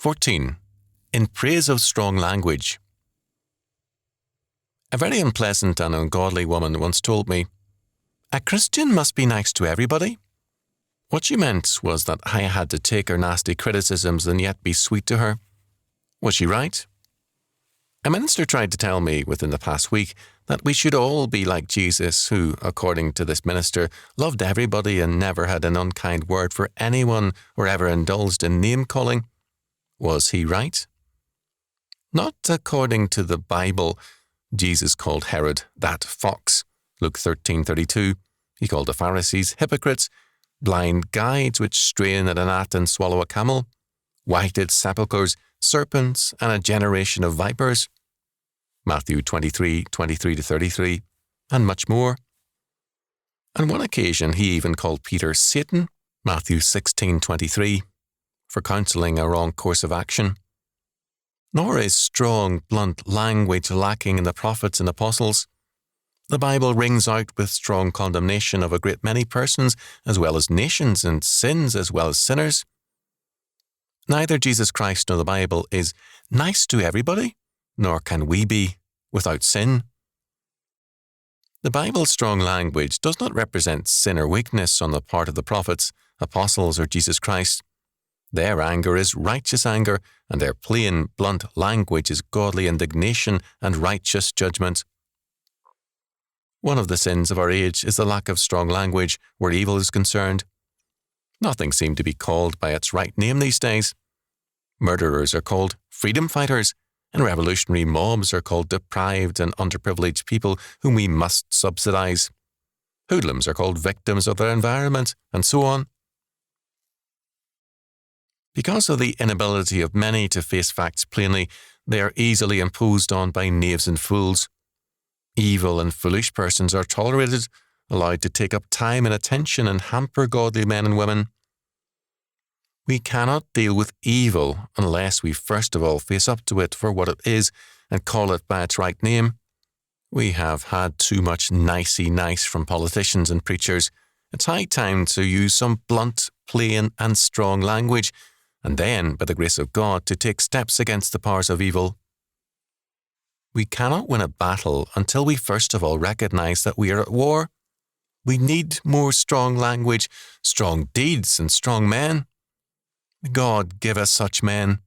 14. In praise of strong language. A very unpleasant and ungodly woman once told me, "A Christian must be nice to everybody." What she meant was that I had to take her nasty criticisms and yet be sweet to her. Was she right? A minister tried to tell me within the past week that we should all be like Jesus, who, according to this minister, loved everybody and never had an unkind word for anyone or ever indulged in name-calling. Was he right? Not according to the Bible. Jesus called Herod that fox. Luke 13:32. He called the Pharisees hypocrites, blind guides which strain at a gnat and swallow a camel, whited sepulchres, serpents, and a generation of vipers. Matthew 23:23-33, and much more. On one occasion, he even called Peter Satan, Matthew 16:23, for counselling a wrong course of action. Nor is strong, blunt language lacking in the prophets and apostles. The Bible rings out with strong condemnation of a great many persons, as well as nations, and sins as well as sinners. Neither Jesus Christ nor the Bible is nice to everybody, nor can we be without sin. The Bible's strong language does not represent sin or weakness on the part of the prophets, apostles, or Jesus Christ. Their anger is righteous anger, and their plain, blunt language is godly indignation and righteous judgment. One of the sins of our age is the lack of strong language where evil is concerned. Nothing seems to be called by its right name these days. Murderers are called freedom fighters, and revolutionary mobs are called deprived and underprivileged people whom we must subsidize. Hoodlums are called victims of their environment, and so on. Because of the inability of many to face facts plainly, they are easily imposed on by knaves and fools. Evil and foolish persons are tolerated, allowed to take up time and attention and hamper godly men and women. We cannot deal with evil unless we first of all face up to it for what it is and call it by its right name. We have had too much nicey nice from politicians and preachers. It's high time to use some blunt, plain and strong language, and then, by the grace of God, to take steps against the powers of evil. We cannot win a battle until we first of all recognize that we are at war. We need more strong language, strong deeds, and strong men. God give us such men.